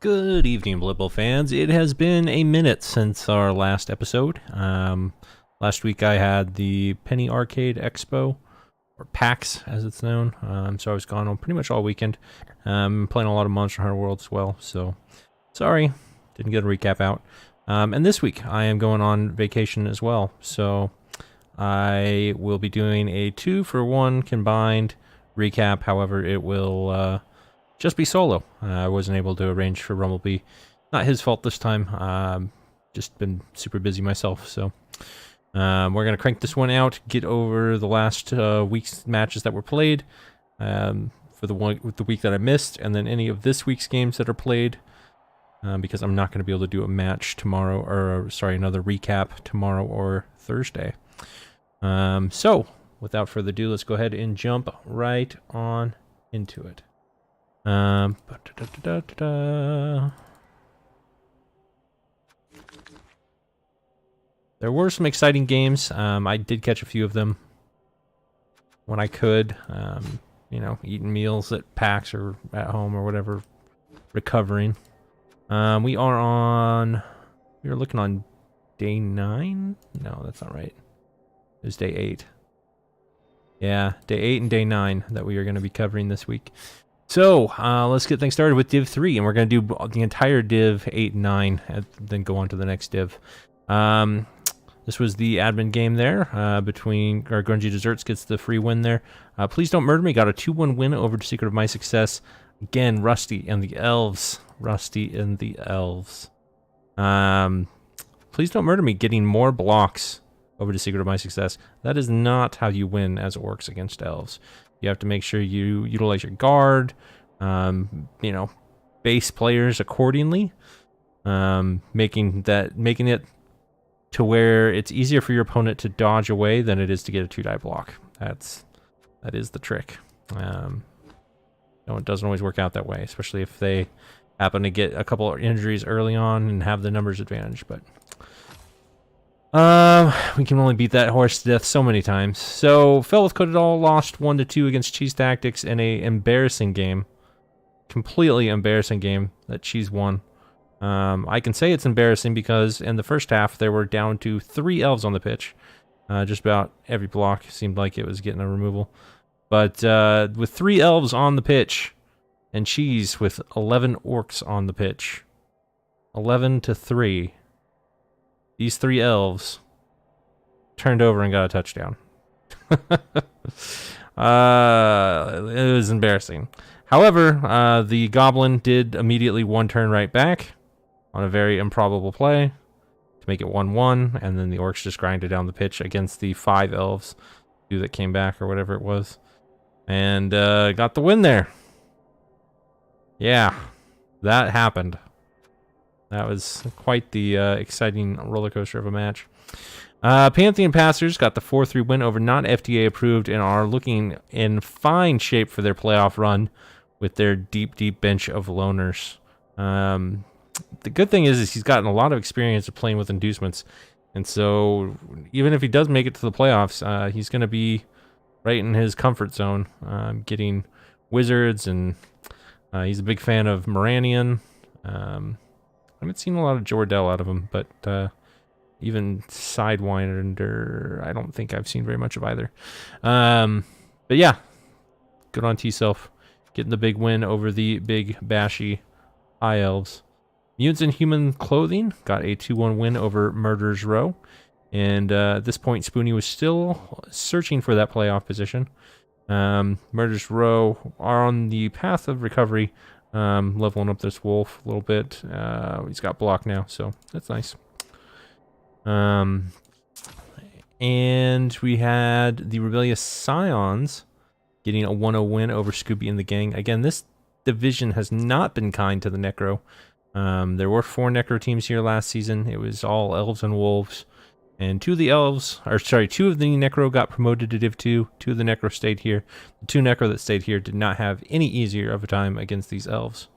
Good evening, REBBL fans. It has been a minute since our last episode. Last week I had the Penny Arcade Expo, or PAX as it's known. So I was gone on pretty much all weekend. Playing a lot of Monster Hunter World as well, so sorry, didn't get a recap out. And this week I am going on vacation as well, so I will be doing a 2-for-1 combined recap. However, it will just be solo. I wasn't able to arrange for Rumblebee. Not his fault this time. Just been super busy myself, so we're gonna crank this one out, get over the last week's matches that were played for the week that I missed, and then any of this week's games that are played, because I'm not going to be able to do a match tomorrow, or sorry, another recap tomorrow or Thursday. So without further ado, let's go ahead and jump right on into it. There were some exciting games. I did catch a few of them when I could. You know, eating meals at PAX or at home or whatever, recovering. We are looking on day 9? No, that's not right. It was day 8. Yeah, day 8 and day 9 that we are going to be covering this week. So, let's get things started with Div 3, and we're going to do the entire Div 8 and 9, and then go on to the next Div. This was the admin game there, between, or Grungy Desserts gets the free win there. Please Don't Murder Me got a 2-1 win over the Secret of My Success. Again, Rusty and the Elves. Rusty and the Elves. Please Don't Murder Me getting more blocks over the Secret of My Success. That is not how you win as orcs against elves. You have to make sure you utilize your guard, you know, base players accordingly, making it to where it's easier for your opponent to dodge away than it is to get a 2-die block. That is the trick. No, it doesn't always work out that way, especially if they happen to get a couple of injuries early on and have the numbers advantage, but we can only beat that horse to death so many times. So, Fell with Codadol lost 1-2 against Cheese Tactics in a embarrassing game. Completely embarrassing game that Cheese won. I can say it's embarrassing because in the first half there were down to 3 elves on the pitch. Just about every block seemed like it was getting a removal. But with 3 elves on the pitch, and Cheese with 11 orcs on the pitch. 11-3. These 3 elves turned over and got a touchdown. It was embarrassing. However, the Goblin did immediately 1 turn right back on a very improbable play to make it 1-1, and then the Orcs just grinded down the pitch against the 5 elves, 2 that came back or whatever it was, and got the win there. Yeah, that happened. That was quite the exciting roller coaster of a match. Pantheon Passers got the 4-3 win over not FDA approved and are looking in fine shape for their playoff run with their deep, deep bench of loners. The good thing is he's gotten a lot of experience of playing with inducements, and so even if he does make it to the playoffs, he's going to be right in his comfort zone, getting wizards, and he's a big fan of Moranion. I haven't seen a lot of Jordell out of him, but even Sidewinder, I don't think I've seen very much of either. But yeah, good on T-Self, getting the big win over the big bashy High Elves. Mutants in Human Clothing got a 2-1 win over Murderer's Row, and at this point Spoonie was still searching for that playoff position. Murderer's Row are on the path of recovery, leveling up this wolf a little bit. He's got block now, so that's nice. And we had the Rebellious Scions getting a 1-0 win over Scooby and the gang. Again, this division has not been kind to the Necro. There were 4 Necro teams here last season. It was all elves and wolves. And 2 of the Necro got promoted to Div 2. 2 of the Necro stayed here. The 2 Necro that stayed here did not have any easier of a time against these elves,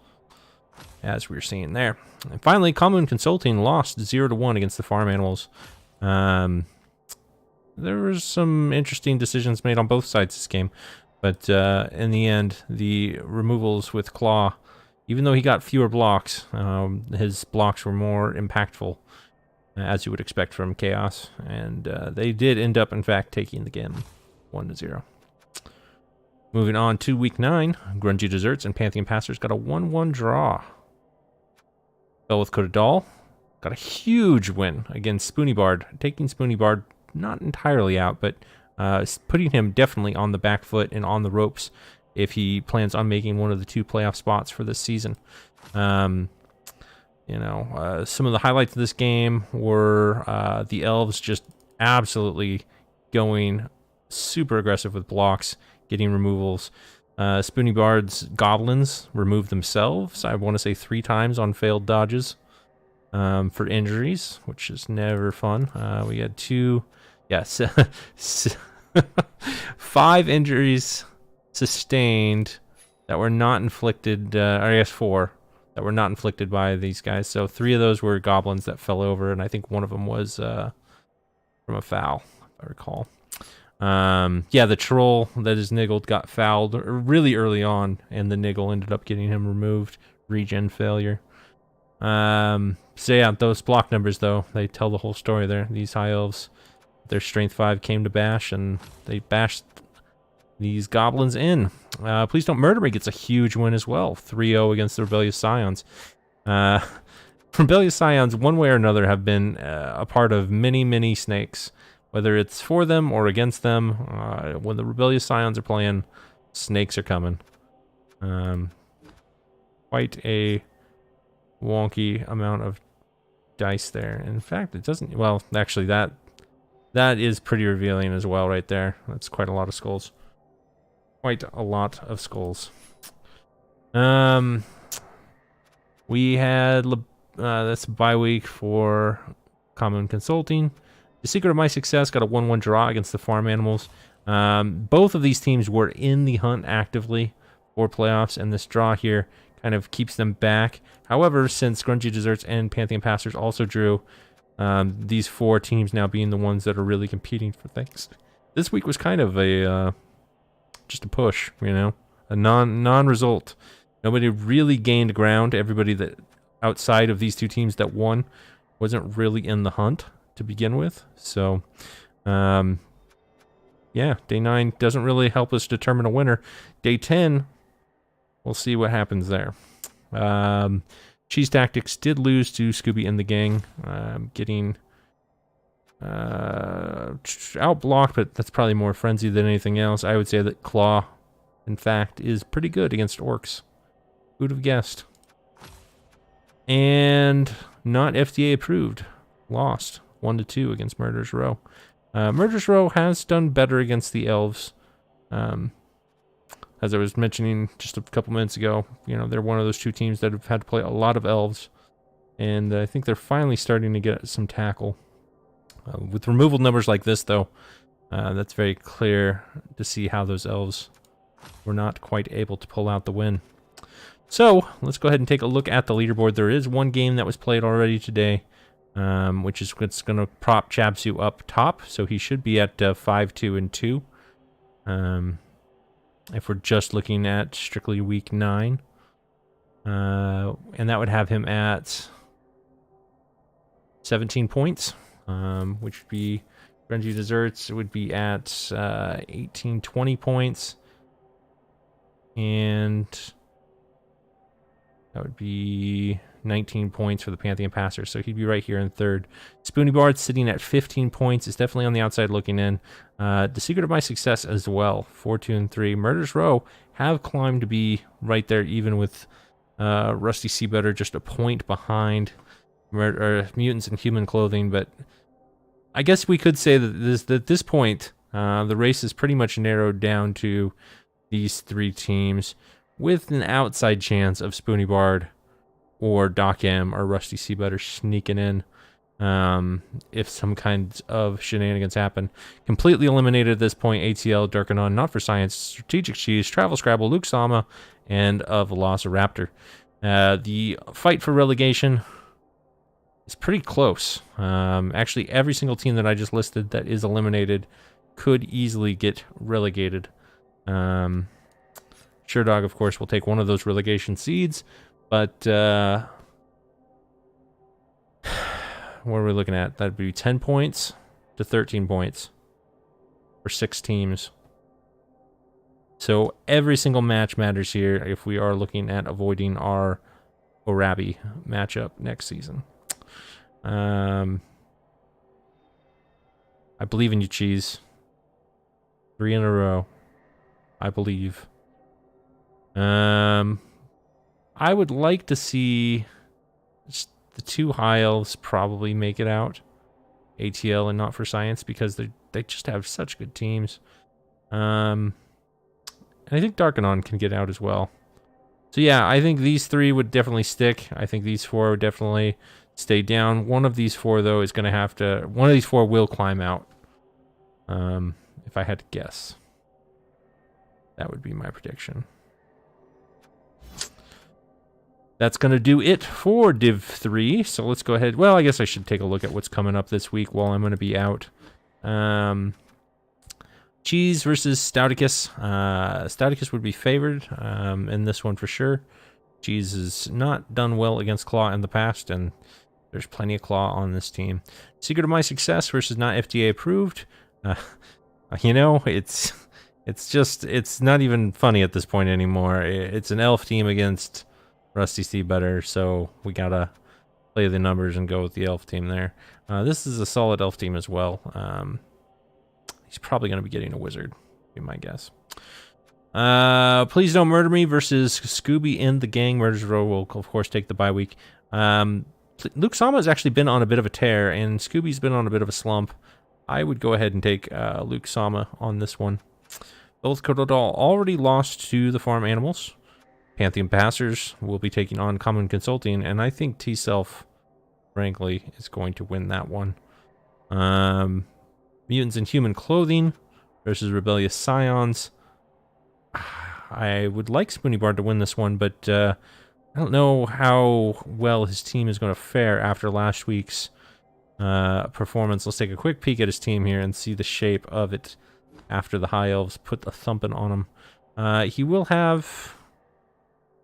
as we're seeing there. And finally, Common Consulting lost 0-1 against the Farm Animals. There were some interesting decisions made on both sides of this game, but in the end, the removals with Claw even though he got fewer blocks, his blocks were more impactful, as you would expect from Chaos. And they did end up, in fact, taking the game 1-0. Moving on to Week 9, Grungy Desserts and Pantheon Passers got a 1-1 draw. Fell with Codadal. Got a huge win against Spoony Bard, taking Spoony Bard not entirely out, but putting him definitely on the back foot and on the ropes if he plans on making one of the 2 playoff spots for this season. Some of the highlights of this game were the Elves just absolutely going super aggressive with blocks, getting removals. Spoony Bard's Goblins removed themselves, I want to say 3 times on failed dodges for injuries, which is never fun. We had 5 injuries sustained that were not inflicted, or I guess 4 that were not inflicted by these guys. So 3 of those were Goblins that fell over, and I think one of them was from a foul, if I recall. The troll that is niggled got fouled really early on, and the niggle ended up getting him removed. Regen failure. Those block numbers, though, they tell the whole story there. These High Elves, their Strength 5 came to bash, and they bashed these Goblins in. Please Don't Murder Me gets a huge win as well. 3-0 against the Rebellious Scions. Rebellious Scions, one way or another, have been a part of many, many snakes. Whether it's for them or against them, when the Rebellious Scions are playing, snakes are coming. Quite a wonky amount of dice there. In fact, it doesn't... Well, actually, that is pretty revealing as well right there. That's quite a lot of skulls. Quite a lot of skulls. We had... that's a bye week for Common Consulting. The Secret of My Success got a 1-1 draw against the Farm Animals. Both of these teams were in the hunt actively for playoffs, and this draw here kind of keeps them back. However, since Grungy Desserts and Pantheon Passers also drew, these 4 teams now being the ones that are really competing for things. This week was kind of a just a push, a non-result. Nobody really gained ground. Everybody that outside of these 2 teams that won wasn't really in the hunt to begin with. So, day 9 doesn't really help us determine a winner. Day 10, we'll see what happens there. Cheese Tactics did lose to Scooby and the Gang, getting outblocked, but that's probably more frenzy than anything else. I would say that Claw, in fact, is pretty good against Orcs. Who'd have guessed? And not FDA approved. Lost 1-2 against Murder's Row. Murder's Row has done better against the Elves. As I was mentioning just a couple minutes ago, they're one of those 2 teams that have had to play a lot of Elves. And I think they're finally starting to get some tackle. With removal numbers like this, though, that's very clear to see how those Elves were not quite able to pull out the win. So, let's go ahead and take a look at the leaderboard. There is one game that was played already today, which is what's going to prop Chabsu up top. So he should be at 5-2-2. If we're just looking at strictly week 9. And that would have him at 17 points, which would be Grungy Desserts would be at 18-20 points. And that would be 19 points for the Pantheon Passer, so he'd be right here in 3rd. Spoony Bard sitting at 15 points, is definitely on the outside looking in. The Secret of My Success as well, 4-2-3. Murder's Row have climbed to be right there, even with Rusty Seabutter just a point behind Mutants in Human Clothing. But I guess we could say that at this point, the race is pretty much narrowed down to these 3 teams, with an outside chance of Spoony Bard or Doc M or Rusty Seabutter sneaking in if some kinds of shenanigans happen. Completely eliminated at this point, ATL, Durkanon, Not for Science, Strategic Cheese, Travel Scrabble, Luke Sama, and Velociraptor. The fight for relegation is pretty close. Actually, every single team that I just listed that is eliminated could easily get relegated. Sure Dog, of course, will take one of those relegation seeds, But what are we looking at? That'd be 10 points to 13 points for 6 teams. So every single match matters here if we are looking at avoiding our REBBL matchup next season. I believe in you, Cheese. 3 in a row. I believe. I would like to see the 2 high elves probably make it out. ATL and Not for Science, because they just have such good teams. And I think Darkanon can get out as well. So yeah, I think these 3 would definitely stick. I think these 4 would definitely stay down. One of these 4, though, is going to have to... One of these 4 will climb out. If I had to guess. That would be my prediction. That's going to do it for Div 3. So let's go ahead. Well, I guess I should take a look at what's coming up this week while I'm going to be out. Cheese versus Stouticus. Stouticus would be favored in this one for sure. Cheese has not done well against Claw in the past, and there's plenty of Claw on this team. Secret of My Success versus Not FDA Approved. You know, it's not even funny at this point anymore. It's an elf team against Rusty Steve Better, so we gotta play the numbers and go with the elf team there. This is a solid elf team as well. He's probably gonna be getting a wizard, be my guess. Please Don't Murder Me versus Scooby and the Gang. Murders Row will, of course, take the bye week. Luke Sama has actually been on a bit of a tear, and Scooby's been on a bit of a slump. I would go ahead and take Luke Sama on this one. Both Kododal already lost to the farm animals. Pantheon Passers will be taking on Common Consulting, and I think T-Self, frankly, is going to win that one. Mutants in Human Clothing versus Rebellious Scions. I would like Spoony Bard to win this one, but I don't know how well his team is going to fare after last week's performance. Let's take a quick peek at his team here and see the shape of it after the High Elves put the thumping on him. He will have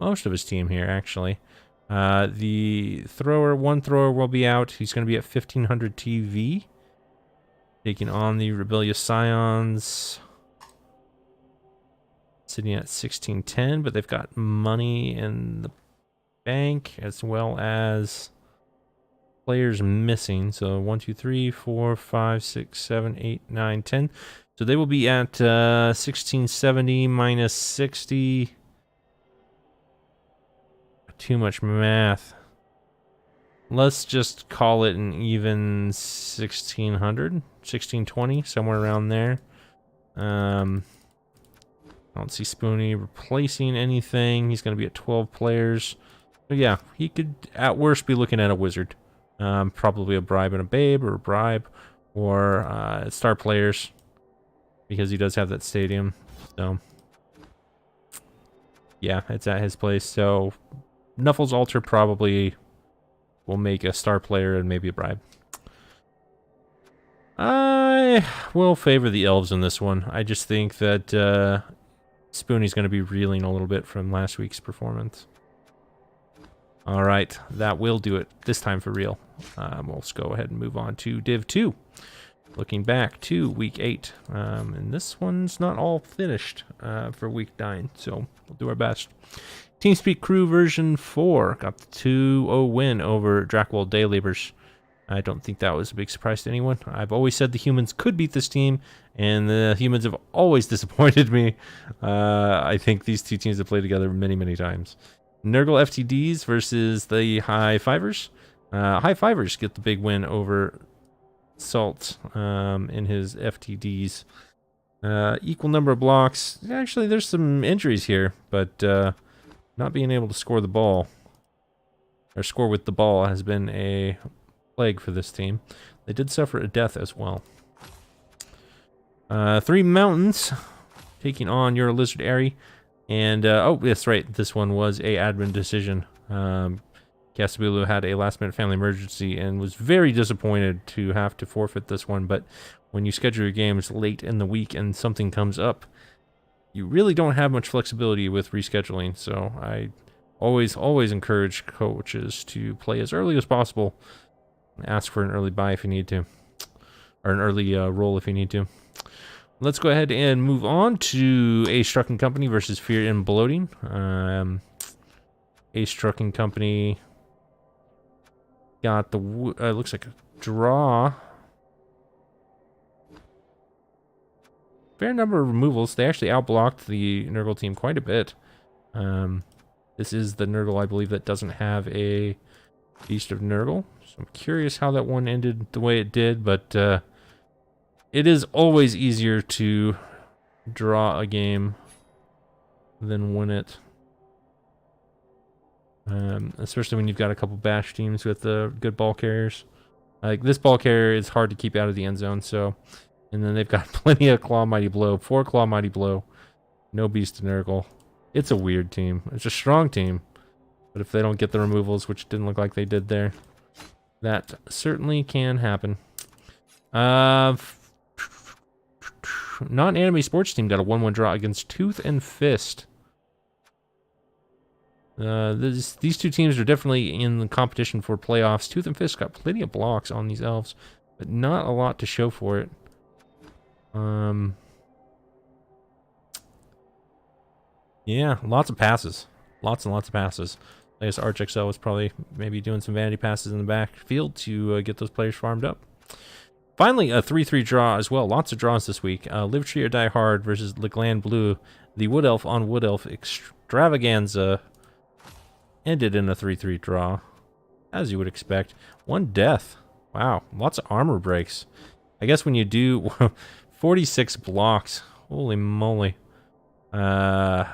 most of his team here, actually. The one thrower will be out. He's going to be at 1500 TV, taking on the Rebellious Scions, sitting at 1610, but they've got money in the bank as well as players missing. So 1, 2, 3, 4, 5, 6, 7, 8, 9, 10. So they will be at 1670 minus 60. Too much math. Let's just call it an even 1600, 1620, somewhere around there. I don't see Spoony replacing anything. He's going to be at 12 players. So yeah, he could at worst be looking at a wizard. Probably a bribe and a babe, or a bribe, or star players, because he does have that stadium. So yeah, it's at his place. So Nuffle's Altar probably will make a star player and maybe a bribe. I will favor the elves in this one. I just think that Spoony's going to be reeling a little bit from last week's performance. All right, that will do it this time for real. We'll just go ahead and move on to Div 2. Looking back to Week 8. And this one's not all finished for Week 9, so we'll do our best. TeamSpeak Crew version 4 got the 2-0 win over Dracwell Daylabors. I don't think that was a big surprise to anyone. I've always said the humans could beat this team, and the humans have always disappointed me. I think these two teams have played together many, many times. Nurgle FTDs versus the High Fivers. High Fivers get the big win over Salt in his FTDs. Equal number of blocks. Actually, there's some injuries here, but not being able to score the ball, or score with the ball, has been a plague for this team. They did suffer a death as well. 3 Mountains taking on your Lizard Airy. And, oh, that's right, this one was a admin decision. Castabulu had a last-minute family emergency and was very disappointed to have to forfeit this one, but when you schedule your games late in the week and something comes up, you really don't have much flexibility with rescheduling, so I Always encourage coaches to play as early as possible. Ask for an early bye if you need to, or an early roll if you need to. Let's go ahead and move on to Ace Trucking Company versus Fear and Bloating. Ace Trucking Company got the looks like a draw. Fair number of removals. They actually outblocked the Nurgle team quite a bit. This is the Nurgle, I believe, that doesn't have a Beast of Nurgle. So I'm curious how that one ended the way it did, but it is always easier to draw a game than win it. Especially when you've got a couple bash teams with good ball carriers. Like this ball carrier is hard to keep out of the end zone, so... And then they've got plenty of Claw Mighty Blow, 4 Claw Mighty Blow, no Beast of Nurgle. It's a weird team. It's a strong team. But if they don't get the removals, which didn't look like they did there, that certainly can happen. Non-anime sports team got a 1-1 draw against Tooth and Fist. These two teams are definitely in the competition for playoffs. Tooth and Fist got plenty of blocks on these elves, but not a lot to show for it. Yeah, lots of passes. Lots and lots of passes. I guess ArchXL was probably maybe doing some vanity passes in the backfield to get those players farmed up. Finally, a 3-3 draw as well. Lots of draws this week. Live Tree or Die Hard versus Legland Blue. The Wood Elf on Wood Elf extravaganza ended in a 3-3 draw, as you would expect. 1 death. Wow, lots of armor breaks. I guess when you do 46 blocks, holy moly. A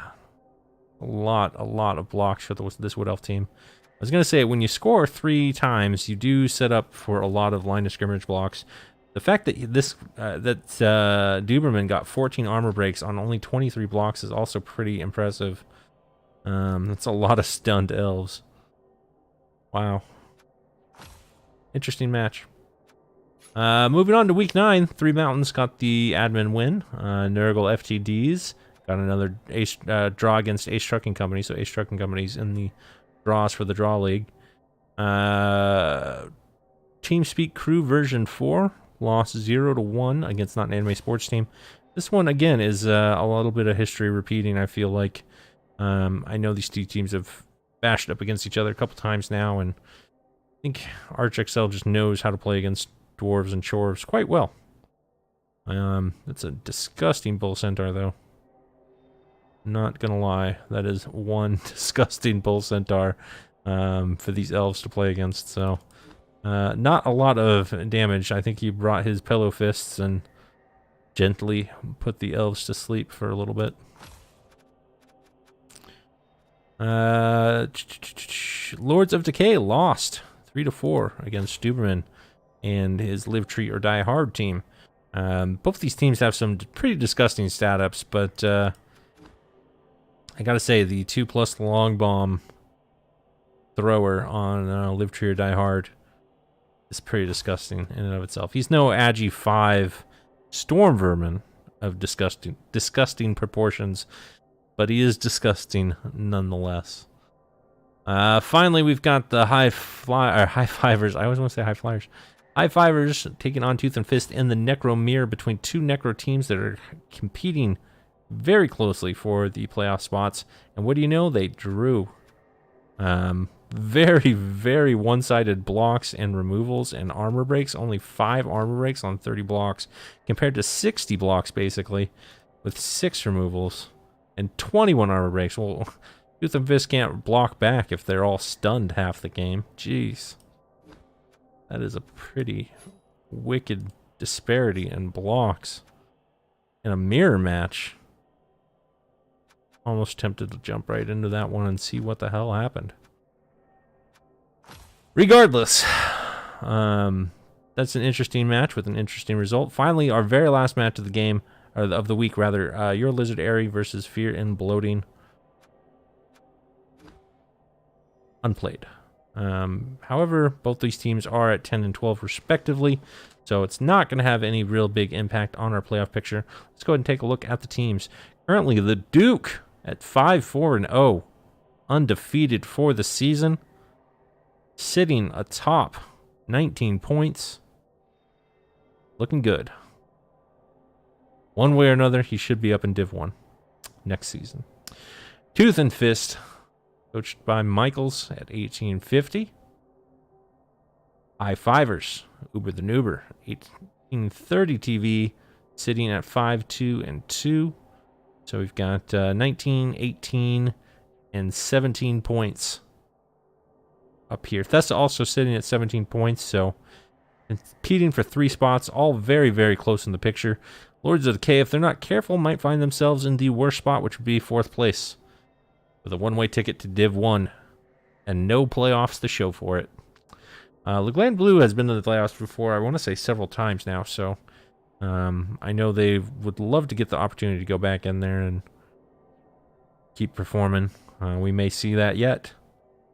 lot of blocks for this Wood Elf team. I was going to say, when you score 3 times, you do set up for a lot of line of scrimmage blocks. The fact that Duberman got 14 armor breaks on only 23 blocks is also pretty impressive. That's a lot of stunned elves. Wow. Interesting match. Moving on to week 9, 3 Mountains got the admin win. Nurgle FTDs got another draw against Ace Trucking Company, so Ace Trucking Company's in the draws for the Draw League. TeamSpeak Crew version 4 lost 0-1 against Not an Anime Sports Team. This one, again, is a little bit of history repeating, I feel like. I know these two teams have bashed up against each other a couple times now, and I think ArchXL just knows how to play against dwarves and chorves quite well. That's a disgusting Bull Centaur, though. Not gonna lie, that is one disgusting Bull Centaur for these elves to play against, so not a lot of damage. I think he brought his pillow fists and gently put the elves to sleep for a little bit. Lords of Decay lost 3-4 against Stuberman and his Live Tree or Die Hard team. Both these teams have some pretty disgusting stat ups, but I gotta say, the 2+ long bomb thrower on Live Tree or Die Hard is pretty disgusting in and of itself. He's no Agi 5 Storm Vermin of disgusting proportions, but he is disgusting nonetheless. Finally, we've got the High Fivers. I always want to say High Flyers. High Fivers taking on Tooth and Fist in the Necro Mirror between 2 Necro teams that are competing very closely for the playoff spots. And what do you know? They drew. Very, very one-sided blocks and removals and armor breaks. Only 5 armor breaks on 30 blocks compared to 60 blocks, basically, with 6 removals and 21 armor breaks. Well, Tooth and Fist can't block back if they're all stunned half the game. Jeez. That is a pretty wicked disparity in blocks in a mirror match. Almost tempted to jump right into that one and see what the hell happened. Regardless, that's an interesting match with an interesting result. Finally, our very last match of the game, or of the week rather, Your Lizard Airy versus Fear and Bloating. Unplayed. However, both these teams are at 10 and 12 respectively, so it's not going to have any real big impact on our playoff picture. Let's go ahead and take a look at the teams. Currently, the Duke at 5-4-0. undefeated for the season, sitting atop 19 points. Looking good. One way or another, he should be up in Div 1 next season. Tooth and Fist, coached by Michaels at 1850. I-Fivers, Uber the Noober, 1830 TV, sitting at 5-2 and 2. So we've got 19, 18, and 17 points up here. Thessa also sitting at 17 points, so competing for 3 spots, all very, very close in the picture. Lords of Decay, if they're not careful, might find themselves in the worst spot, which would be 4th place, with a one-way ticket to Div 1, and no playoffs to show for it. LeGland Blue has been in the playoffs before, I want to say several times now, so I know they would love to get the opportunity to go back in there and keep performing. We may see that yet.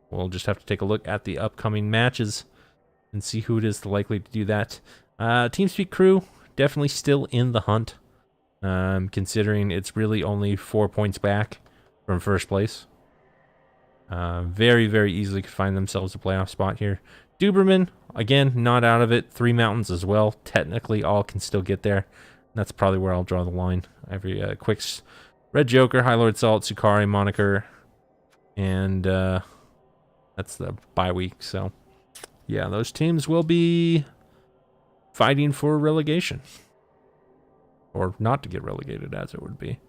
We'll just have to take a look at the upcoming matches and see who it is likely to do that. TeamSpeak Crew, definitely still in the hunt, considering it's really only 4 points back from first place. Very, very easily could find themselves a playoff spot here. Duberman, again, not out of it. 3 mountains as well. Technically, all can still get there. That's probably where I'll draw the line. Every Quicks, Red Joker, High Lord Salt, Sukari, Moniker, and that's the bye week. So, yeah, those teams will be fighting for relegation. Or not to get relegated, as it would be.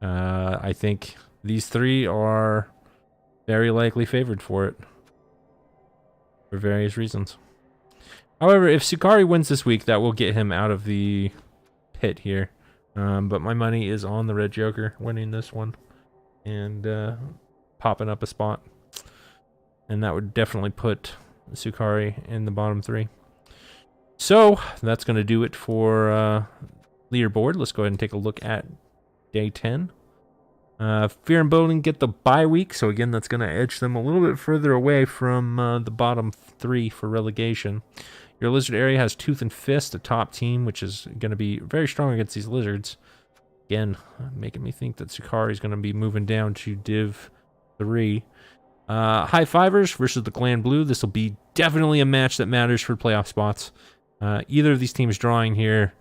I think these 3 are very likely favored for it, for various reasons. However, if Sukari wins this week, that will get him out of the pit here. But my money is on the Red Joker winning this one and popping up a spot. And that would definitely put Sukari in the bottom 3. So, that's going to do it for leaderboard. Let's go ahead and take a look at day 10. Fear and Boding get the bye week, so again, that's going to edge them a little bit further away from the bottom 3 for relegation. Your Lizard area has Tooth and Fist, a top team, which is going to be very strong against these Lizards. Again, making me think that Sukari is going to be moving down to Div 3. High Fivers versus the Clan Blue. This will be definitely a match that matters for playoff spots. Either of these teams drawing here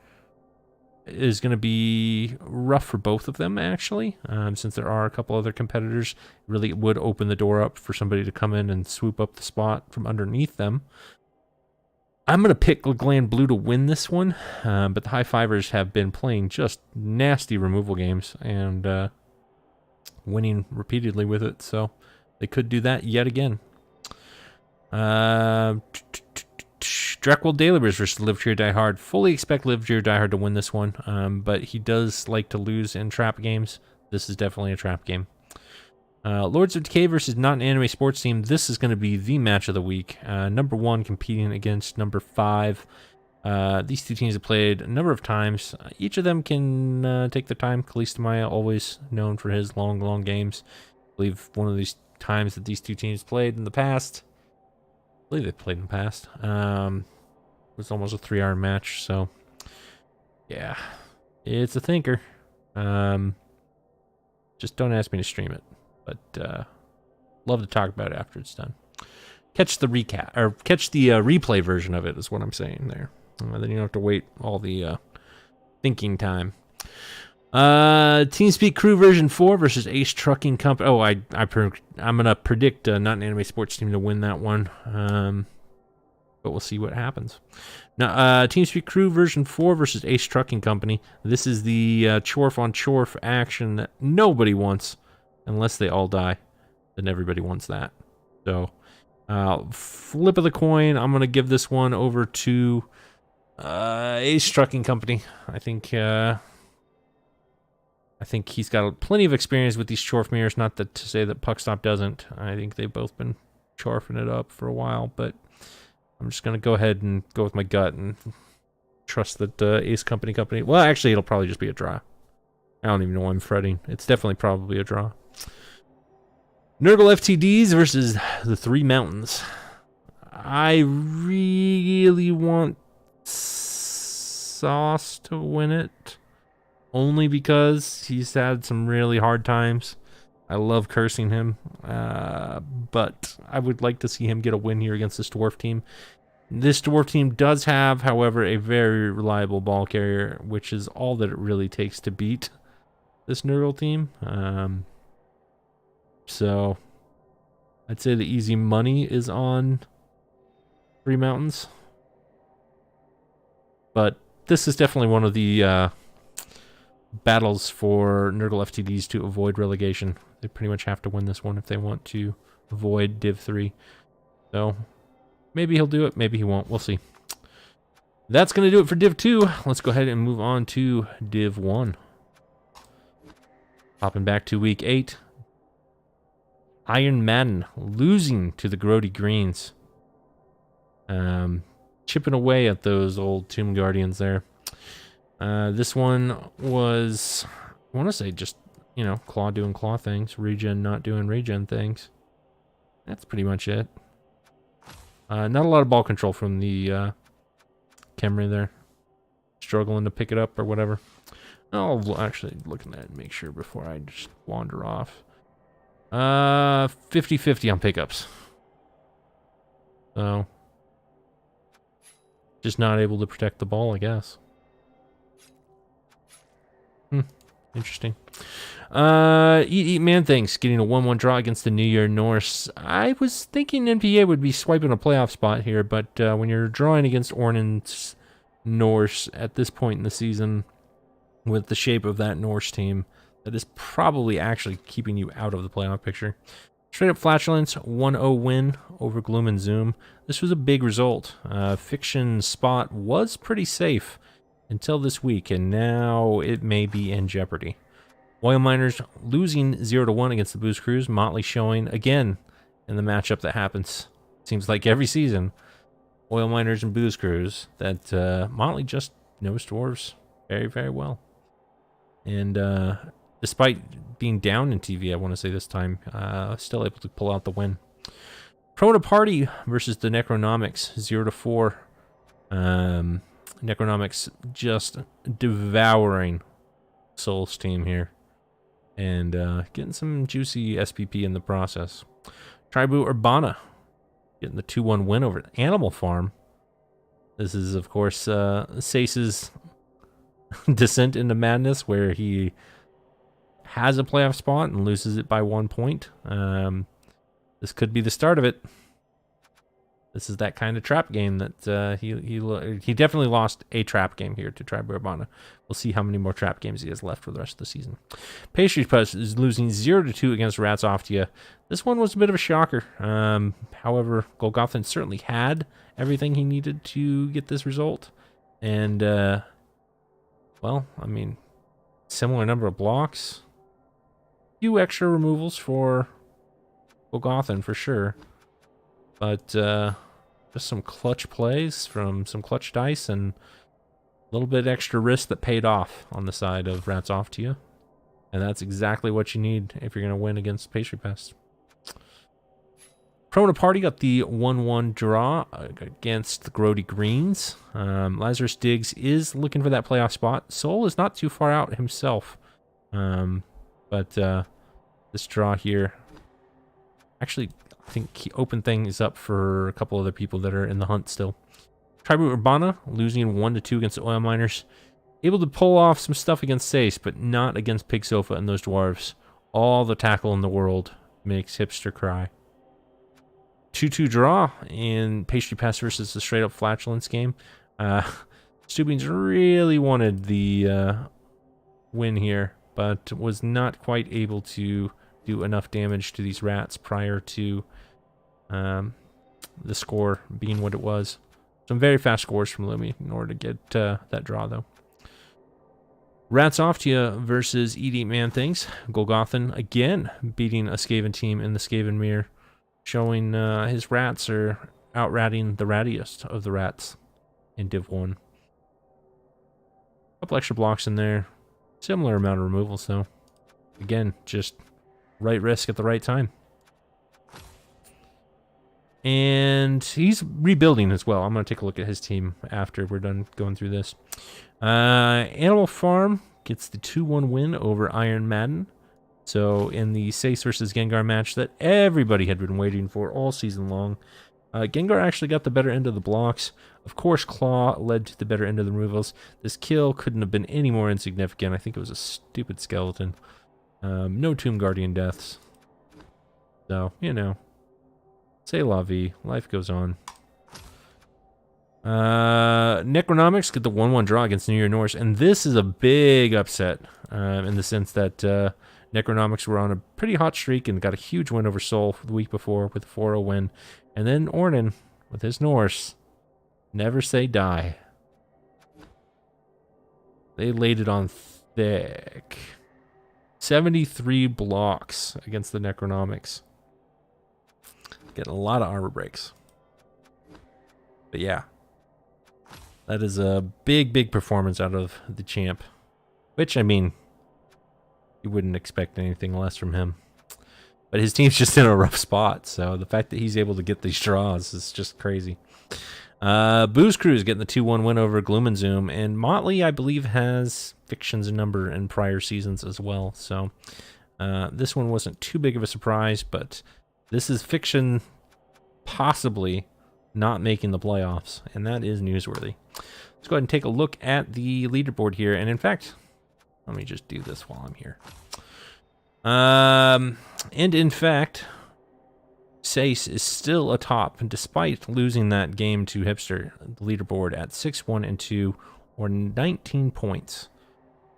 is going to be rough for both of them, actually, since there are a couple other competitors. Really would open the door up for somebody to come in and swoop up the spot from underneath them. I'm going to pick LeGland Blue to win this one, but the High Fivers have been playing just nasty removal games and winning repeatedly with it, so they could do that yet again. Dreckwell Dailybers versus Live Cheer Die Hard. Fully expect Live Cheer Die Hard to win this one, but he does like to lose in trap games. This is definitely a trap game. Lords of Decay versus Not an Anime Sports Team. This is going to be the match of the week. Number 1 competing against number 5. These two teams have played a number of times. Each of them can take their time. Kalista Maya, always known for his long, long games. I believe one of these times that these two teams played in the past, I believe they played in the past, it was almost a 3-hour match, so yeah, it's a thinker. Just don't ask me to stream it, but love to talk about it after it's done. Catch the recap, or catch the replay version of it is what I'm saying there. Then you don't have to wait all the thinking time. TeamSpeak Crew version 4 versus Ace Trucking Company. Oh, I'm gonna predict Not an Anime Sports Team to win that one. But we'll see what happens. Now, TeamSpeak Crew version 4 versus Ace Trucking Company. This is the chorf on chorf action that nobody wants, unless they all die. Then everybody wants that. So, flip of the coin. I'm gonna give this one over to Ace Trucking Company. I think he's got plenty of experience with these chorf mirrors. Not that to say that Puckstop doesn't. I think they've both been chorfing it up for a while, but I'm just going to go ahead and go with my gut and trust that Ace Company. Well, actually, it'll probably just be a draw. I don't even know why I'm fretting. It's definitely probably a draw. Nurgle FTDs versus the 3 Mountains. I really want Sauce to win it. Only because he's had some really hard times I love cursing him, but I would like to see him get a win here against this dwarf team. This dwarf team does have, however, a very reliable ball carrier, which is all that it really takes to beat this Nurgle team. So I'd say the easy money is on Three Mountains. But this is definitely one of the battles for Nurgle FTDs to avoid relegation. They pretty much have to win this one if they want to avoid Div 3. So maybe he'll do it, maybe he won't. We'll see. That's going to do it for Div 2. Let's go ahead and move on to Div 1. Hopping back to Week 8. Iron Madden losing to the Grody Greens. Chipping away at those old Tomb Guardians there. This one was, I want to say just, you know, claw doing claw things, regen not doing regen things. That's pretty much it. Not a lot of ball control from the Khemri there. Struggling to pick it up or whatever. I'll actually look at that and make sure before I just wander off. 50-50 on pickups. So just not able to protect the ball, I guess. Interesting. Eat Man Things getting a 1-1 draw against the New Year Norse. I was thinking NPA would be swiping a playoff spot here, but when you're drawing against Ornan's Norse at this point in the season, with the shape of that Norse team, that is probably actually keeping you out of the playoff picture. Straight up Flatulence, 1-0 win over Gloom and Zoom. This was a big result. Fiction spot was pretty safe until this week, and now it may be in jeopardy. Oil Miners losing 0-1 against the Booze Crews. Motley showing again in the matchup that happens, seems like every season. Oil Miners and Booze Crews, that Motley just knows dwarves very, very well. And despite being down in TV, I want to say this time, still able to pull out the win. Proto Party versus the Necronomics, 0-4. Necronomics just devouring Soul's team here. And getting some juicy SPP in the process. Tribu Urbana getting the 2-1 win over Animal Farm. This is, of course, Sace's descent into madness, where he has a playoff spot and loses it by 1 point. This could be the start of it. This is that kind of trap game that he definitely lost a trap game here to Tribe Urbana. We'll see how many more trap games he has left for the rest of the season. Pastry Puss is losing 0-2 against Rats Off to You. This one was a bit of a shocker. However, Golgothan certainly had everything he needed to get this result. And, well, I mean, similar number of blocks. Few extra removals for Golgothan for sure. But just some clutch plays from some clutch dice and a little bit extra risk that paid off on the side of Rats Off to You. And that's exactly what you need if you're going to win against Pastry Pest. Prona Party got the 1-1 draw against the Grody Greens. Lazarus Diggs is looking for that playoff spot. Soul is not too far out himself. But this draw here, actually, I think he opened things up for a couple other people that are in the hunt still. Tribu Urbana losing 1-2 against the Oil Miners. Able to pull off some stuff against Sace, but not against Pig Sofa and those dwarves. All the tackle in the world makes Hipster cry. 2-2 draw in Pastry Pass versus the straight up Flatulence game. Stubings really wanted the win here, but was not quite able to do enough damage to these rats prior to the score being what it was. Some very fast scores from Lumi in order to get that draw, though. Rats Off to You versus Eat Man Things. Golgothan again beating a Skaven team in the Skaven Mirror, showing his rats are out-ratting the rattiest of the rats in Div 1. Couple extra blocks in there. Similar amount of removals, though. Again, just right risk at the right time. And he's rebuilding as well. I'm going to take a look at his team after we're done going through this. Animal Farm gets the 2-1 win over Iron Madden. So in the Sace versus Gengar match that everybody had been waiting for all season long, Gengar actually got the better end of the blocks. Of course, Claw led to the better end of the removals. This kill couldn't have been any more insignificant. I think it was a stupid skeleton. No Tomb Guardian deaths. So, you know, c'est la vie. Life goes on. Necronomics get the 1-1 draw against New Year Norse, and this is a big upset in the sense that Necronomics were on a pretty hot streak and got a huge win over Seoul the week before with a 4-0 win. And then Ornan, with his Norse, never say die. They laid it on thick. 73 blocks against the Necronomics. Getting a lot of armor breaks. But yeah. That is a big, big performance out of the champ. Which, I mean, you wouldn't expect anything less from him. But his team's just in a rough spot, so the fact that he's able to get these draws is just crazy. Booze Cruise getting the 2-1 win over Gloom and Zoom, and Motley, I believe, has Fiction's number in prior seasons as well, so this one wasn't too big of a surprise, but this is Fiction possibly not making the playoffs, and that is newsworthy. Let's go ahead and take a look at the leaderboard here, and in fact, let me just do this while I'm here. And in fact, Sace is still atop, despite losing that game to Hipster, the leaderboard at 6-1-2, or 19 points.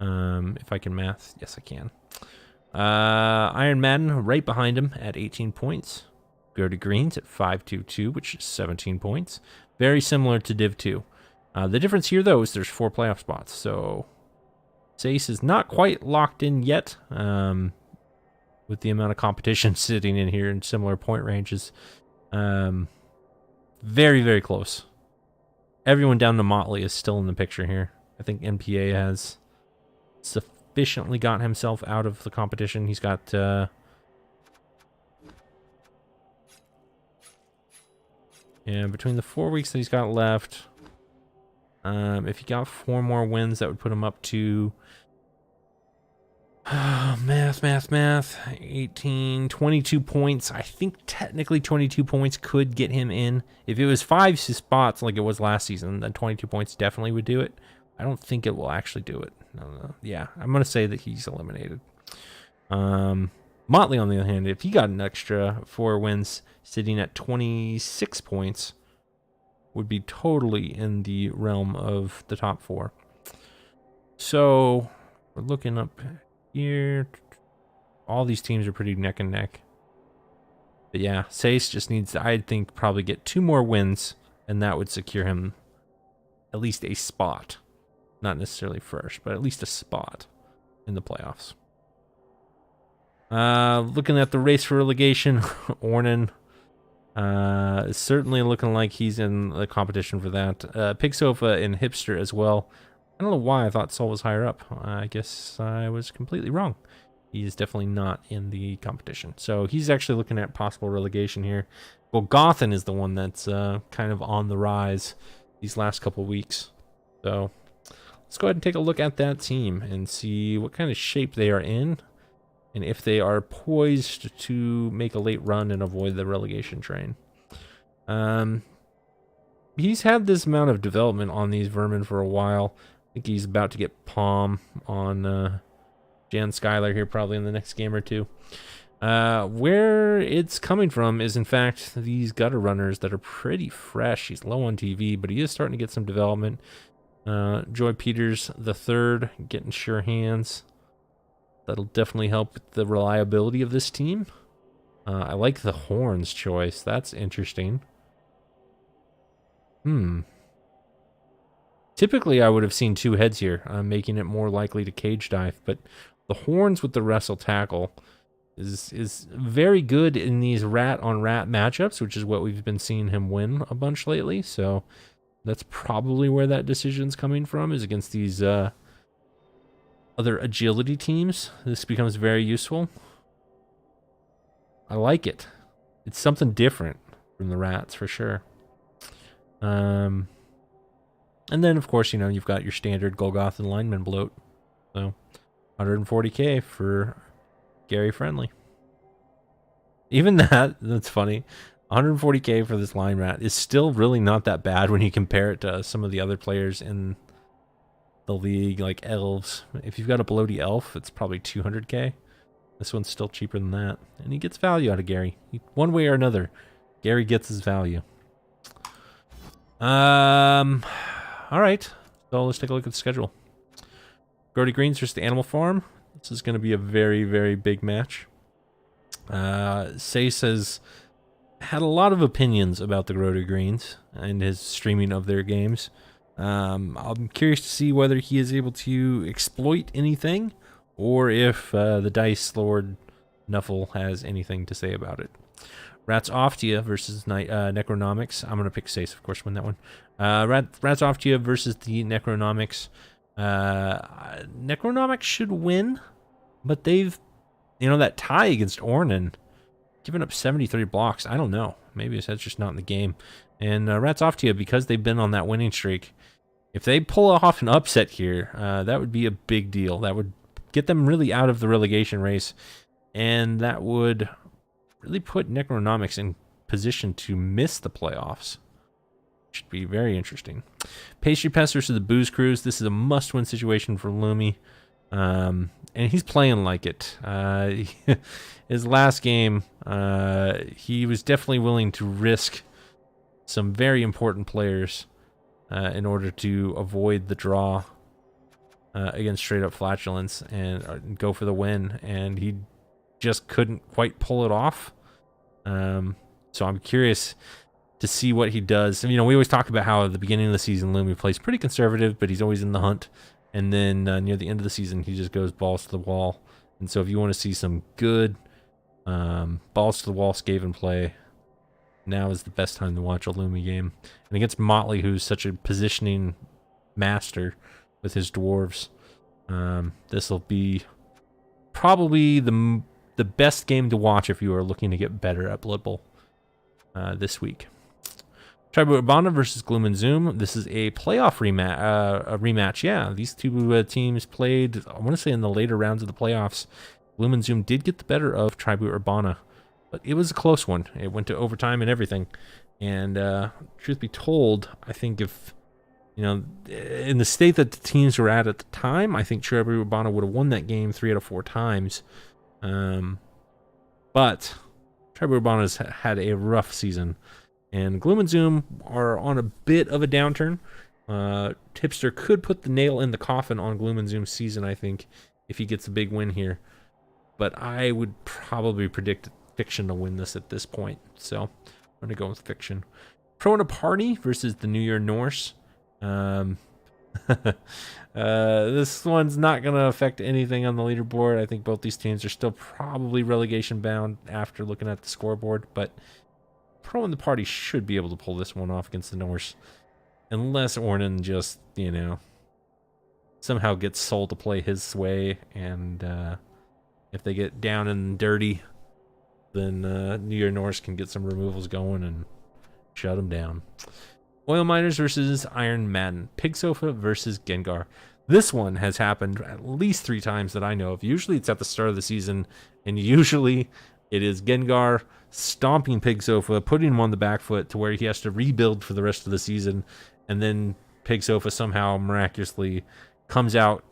If I can math, yes I can. Iron Madden right behind him at 18 points. Go to Greens at 5-2-2, which is 17 points. Very similar to Div 2. The difference here, though, is there's 4 playoff spots, so Sace is not quite locked in yet. With the amount of competition sitting in here in similar point ranges. Very, very close. Everyone down to Motley is still in the picture here. I think NPA has sufficiently got himself out of the competition. He's got... yeah, between the 4 weeks that he's got left, if he got 4 more wins, that would put him up to... math. 18, 22 points. I think technically 22 points could get him in. If it was 5 spots like it was last season, then 22 points definitely would do it. I don't think it will actually do it. No. Yeah, I'm going to say that he's eliminated. Motley, on the other hand, if he got an extra 4 wins, sitting at 26 points, would be totally in the realm of the top 4. So, we're looking up... here, all these teams are pretty neck and neck. But yeah, Sace just needs to, I think, probably get 2 more wins, and that would secure him at least a spot. Not necessarily first, but at least a spot in the playoffs. Looking at the race for relegation, Ornan is certainly looking like he's in the competition for that. Pig Sofa and Hipster as well. I don't know why I thought Sol was higher up. I guess I was completely wrong. He's definitely not in the competition. So he's actually looking at possible relegation here. Well, Gothen is the one that's kind of on the rise these last couple weeks. So let's go ahead and take a look at that team and see what kind of shape they are in and if they are poised to make a late run and avoid the relegation train. He's had this amount of development on these vermin for a while. I think he's about to get Palm on Jan Skylar here probably in the next game or two. Where it's coming from is, in fact, these gutter runners that are pretty fresh. He's low on TV, but he is starting to get some development. Joy Peters the third getting sure hands. That'll definitely help with the reliability of this team. I like the horns choice. That's interesting. Typically, I would have seen 2 heads here, making it more likely to cage dive, but the horns with the wrestle tackle is very good in these rat-on-rat matchups, which is what we've been seeing him win a bunch lately, so that's probably where that decision's coming from, is against these other agility teams. This becomes very useful. I like it. It's something different from the rats, for sure. And then, of course, you know, you've got your standard Golgothan lineman bloat. So, 140k for Gary friendly. Even that's funny. 140k for this line rat is still really not that bad when you compare it to some of the other players in the league, like elves. If you've got a bloaty elf, it's probably 200k. This one's still cheaper than that. And he gets value out of Gary. One way or another, Gary gets his value. Alright. So let's take a look at the schedule. Grody Greens versus the Animal Farm. This is going to be a very, very big match. Sace has had a lot of opinions about the Grody Greens and his streaming of their games. I'm curious to see whether he is able to exploit anything, or if the Dice Lord Nuffle has anything to say about it. Rats Oftia versus Necronomics. I'm going to pick Sace, of course, win that one. Rats Oftia versus the Necronomics. Necronomics should win, but they've, that tie against Ornan, given up 73 blocks. I don't know. Maybe that's just not in the game. And Rats Oftia, because they've been on that winning streak, if they pull off an upset here, that would be a big deal. That would get them really out of the relegation race, and that would really put Necronomics in position to miss the playoffs. Should be very interesting. Pastry Pest versus the Booze Cruise. This is a must-win situation for Lumi. And he's playing like it. His last game, he was definitely willing to risk some very important players in order to avoid the draw against Straight Up Flatulence and go for the win. And he just couldn't quite pull it off. So I'm curious to see what he does. We always talk about how at the beginning of the season, Lumi plays pretty conservative, but he's always in the hunt. And then near the end of the season, he just goes balls to the wall. And so if you want to see some good balls to the wall Skaven play, now is the best time to watch a Lumi game. And against Motley, who's such a positioning master with his dwarves, this will be probably the best game to watch if you are looking to get better at Blood Bowl this week. Tribu Urbana versus Gloom and Zoom. This is a playoff rematch. Yeah, these two teams played, I want to say, in the later rounds of the playoffs. Gloom and Zoom did get the better of Tribu Urbana, but it was a close one. It went to overtime and everything. And truth be told, I think if, in the state that the teams were at the time, I think Tribu Urbana would have won that game 3 out of 4 times. But Tribu Urbana's had a rough season. And Gloom and Zoom are on a bit of a downturn. Tipster could put the nail in the coffin on Gloom and Zoom's season, I think, if he gets a big win here. But I would probably predict Fiction to win this at this point. So I'm going to go with Fiction. Pro in a Party versus the New Year Norse. This one's not going to affect anything on the leaderboard. I think both these teams are still probably relegation bound after looking at the scoreboard. But Pro in the Party should be able to pull this one off against the Norse. Unless Ornan just, somehow gets sold to play his way. And if they get down and dirty, then New Year Norse can get some removals going and shut them down. Oil Miners versus Iron Madden. Pig Sofa versus Gengar. This one has happened at least 3 times that I know of. Usually it's at the start of the season, and usually it is Gengar stomping Pig Sofa, putting him on the back foot to where he has to rebuild for the rest of the season, and then Pig Sofa somehow miraculously comes out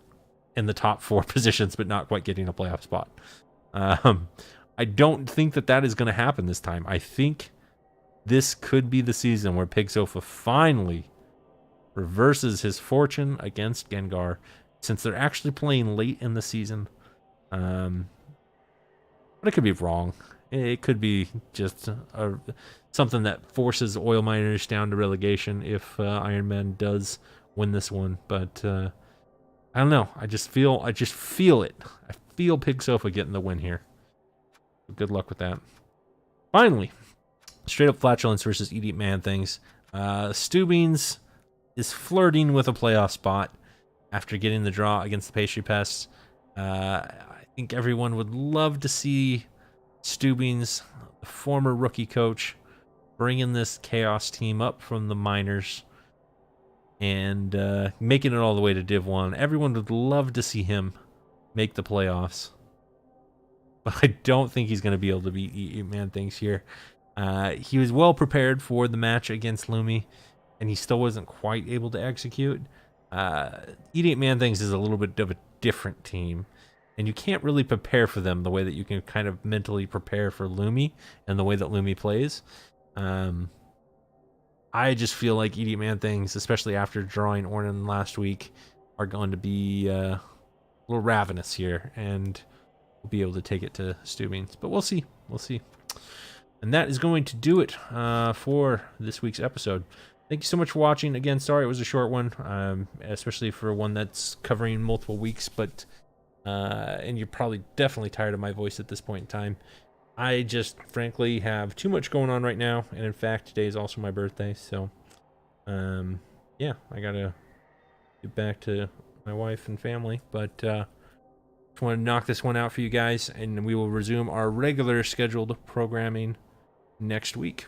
in the top 4 positions, but not quite getting a playoff spot. I don't think that is going to happen this time. I think this could be the season where Pig Sofa finally reverses his fortune against Gengar, since they're actually playing late in the season. But it could be wrong. It could be just something that forces Oil Miners down to relegation if Iron Man does win this one. But I don't know. I just feel it. I feel Pig Sofa getting the win here. Good luck with that. Finally, Straight Up Flatulence versus Eat Man Things. Stubings is flirting with a playoff spot after getting the draw against the Pastry Pests. I think everyone would love to see Stubings, the former rookie coach, bringing this Chaos team up from the minors and making it all the way to Div 1. Everyone would love to see him make the playoffs. but I don't think he's going to be able to beat Eat Man Things here. He was well prepared for the match against Lumi, and he still wasn't quite able to execute. Eat Man Things is a little bit of a different team, and you can't really prepare for them the way that you can kind of mentally prepare for Lumi and the way that Lumi plays. I just feel like Eat Man Things, especially after drawing Ornan last week, are going to be a little ravenous here, and we'll be able to take it to Stubings. But we'll see. We'll see. And that is going to do it for this week's episode. Thank you so much for watching. Again, sorry it was a short one, especially for one that's covering multiple weeks, but and you're probably definitely tired of my voice at this point in time. I just frankly have too much going on right now, and in fact today is also my birthday, so yeah, I gotta get back to my wife and family, but just want to knock this one out for you guys, and we will resume our regular scheduled programming next week.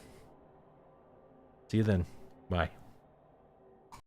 See you then. Bye.